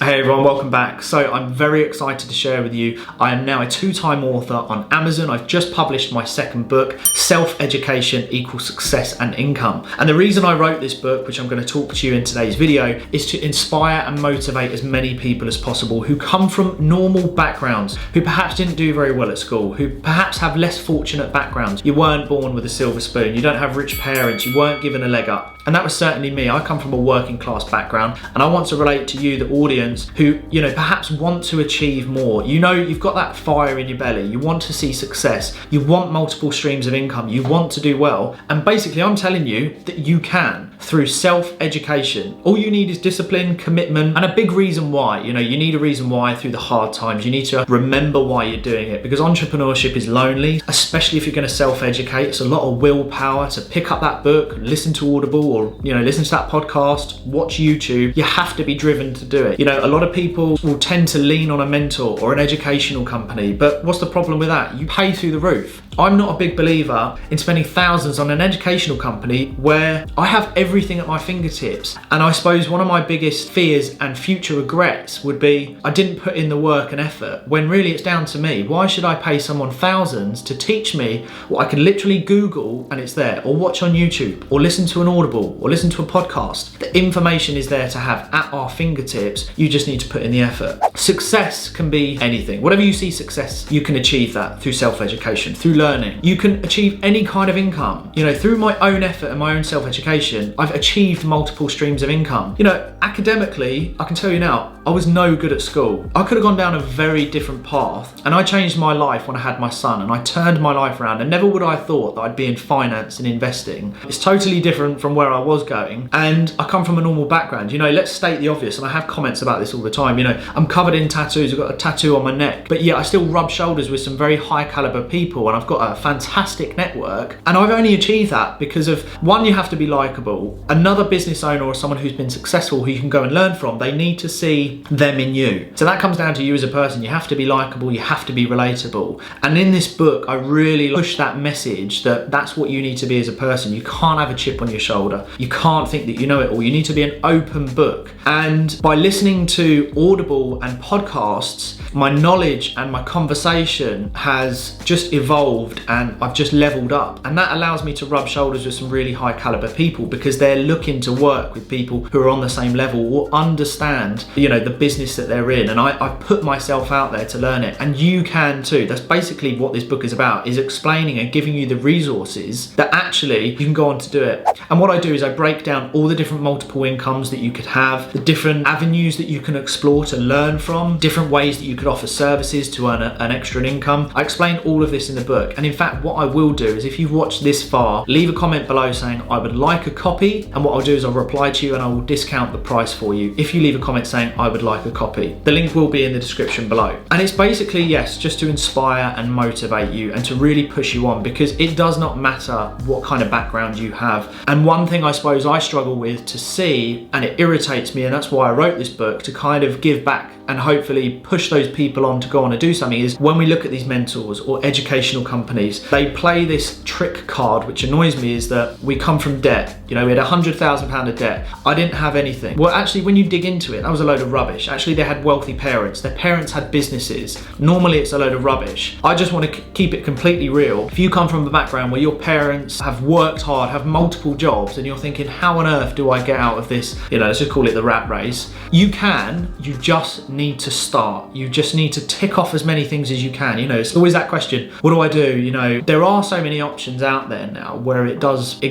Hey everyone, welcome back. So I'm very excited to share with you, I am now a two-time author on Amazon. I've just published my second book, Self-Education Equals Success and Income. And the reason I wrote this book, which I'm going to talk to you in today's video, is to inspire and motivate as many people as possible who come from normal backgrounds, who perhaps didn't do very well at school, who perhaps have less fortunate backgrounds. You weren't born with a silver spoon, you don't have rich parents, you weren't given a leg up. And that was certainly me. I come from a working class background, and I want to relate to you, the audience, who, perhaps want to achieve more. You've got that fire in your belly. You want to see success. You want multiple streams of income. You want to do well. And basically, I'm telling you that you can through self-education. All you need is discipline, commitment, and a big reason why. You need a reason why through the hard times. You need to remember why you're doing it, because entrepreneurship is lonely, especially if you're going to self-educate. It's a lot of willpower to pick up that book, listen to Audible, or listen to that podcast, watch YouTube. You have to be driven to do it. A lot of people will tend to lean on a mentor or an educational company, but what's the problem with that? You pay through the roof. I'm not a big believer in spending thousands on an educational company where I have everything at my fingertips. And I suppose one of my biggest fears and future regrets would be I didn't put in the work and effort, when really it's down to me. Why should I pay someone thousands to teach me what I can literally Google and it's there, or watch on YouTube, or listen to an Audible, or listen to a podcast? The information is there to have at our fingertips. You just need to put in the effort. Success can be anything. Whatever you see success, you can achieve that through self-education, through learning. You can achieve any kind of income. Through my own effort and my own self-education, I've achieved multiple streams of income. Academically, I can tell you now, I was no good at school. I could have gone down a very different path, and I changed my life when I had my son, and I turned my life around, and never would I have thought that I'd be in finance and investing. It's totally different from where I was going, and I come from a normal background. Let's state the obvious, and I have comments about this all the time. I'm covered in tattoos, I've got a tattoo on my neck, but yet I still rub shoulders with some very high caliber people, and I've got a fantastic network. And I've only achieved that because of, one, you have to be likable. Another business owner or someone who's been successful who you can go and learn from, they need to see them in you. So that comes down to you as a person. You have to be likable, you have to be relatable. And in this book, I really push that message that that's what you need to be as a person. You can't have a chip on your shoulder. You can't think that you know it all. You need to be an open book. And by listening to Audible and podcasts, my knowledge and my conversation has just evolved, and I've just leveled up. And that allows me to rub shoulders with some really high caliber people, because they're looking to work with people who are on the same level or understand, the business that they're in. And I've put myself out there to learn it, and you can too. That's basically what this book is about, is explaining and giving you the resources that actually you can go on to do it. And what I do is I break down all the different multiple incomes that you could have, the different avenues that you can explore to learn from, different ways that you could offer services to earn an extra income. I explain all of this in the book. And in fact, what I will do is, if you've watched this far, leave a comment below saying I would like a copy, and what I'll do is I'll reply to you and I will discount the price for you if you leave a comment saying I would like a copy. The link will be in the description below. And it's basically, yes, just to inspire and motivate you and to really push you on, because it does not matter what kind of background you have. And one thing I suppose I struggle with to see, and it irritates me, and that's why I wrote this book, to kind of give back and hopefully push those people on to go on and do something, is when we look at these mentors or educational companies, they play this trick card, which annoys me, is that we come from debt. We had £100,000 of debt. I didn't have anything. Well, actually, when you dig into it, that was a load of rubbish. Actually, they had wealthy parents. Their parents had businesses. Normally, it's a load of rubbish. I just want to keep it completely real. If you come from a background where your parents have worked hard, have multiple jobs, and you're thinking, how on earth do I get out of this, let's just call it the rat race? You just need to start. You just need to tick off as many things as you can. It's always that question, what do I do? There are so many options out there now where it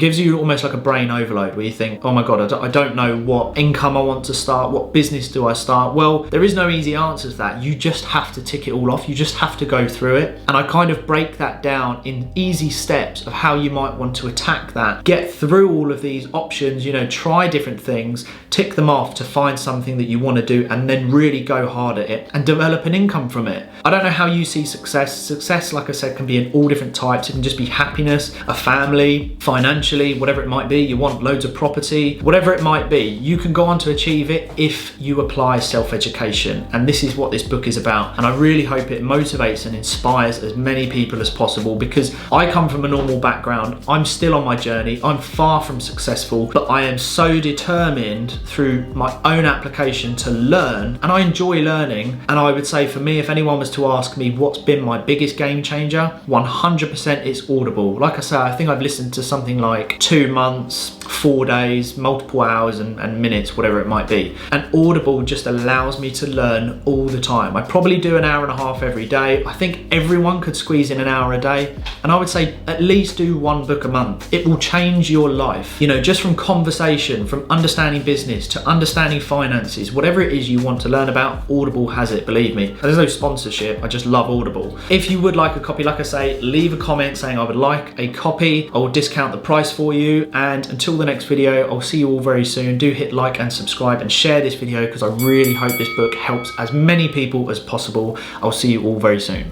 gives you almost like a brain overload, where you think, oh my God, I don't know what income I want to start, what business do I start? Well, there is no easy answer to that. You just have to tick it all off. You just have to go through it. And I kind of break that down in easy steps of how you might want to attack that, get through all of these options, try different things, tick them off to find something that you want to do, and then really go hard at it and develop an income from it. I don't know how you see success. Success, like I said, can be in all different types. It can just be happiness, a family, financially, whatever it might be. You want loads of property, whatever it might be. You can go on to achieve it if you apply self-education. And this is what this book is about. And I really hope it motivates and inspires as many people as possible, because I come from a normal background. I'm still on my journey. I'm far from successful, but I am so determined through my own application to learn, and I enjoy learning. And I would say, for me, if anyone was to ask me what's been my biggest game changer, 100% it's Audible. Like I say, I think I've listened to something like 2 months, 4 days, multiple hours and minutes, whatever it might be. And Audible just allows me to learn all the time. I probably do an hour and a half every day. I think everyone could squeeze in an hour a day. And I would say at least do 1 book a month. It will change your life. You know, just from conversation, from understanding business to understanding finances, whatever it is you want to learn about, Audible has it, believe me. There's no sponsorship, I just love Audible. If you would like a copy, like I say, leave a comment saying I would like a copy. I will discount the price for you. And until the next video, I'll see you all very soon. Do hit like and subscribe and share this video, because I really hope this book helps as many people as possible. I'll see you all very soon.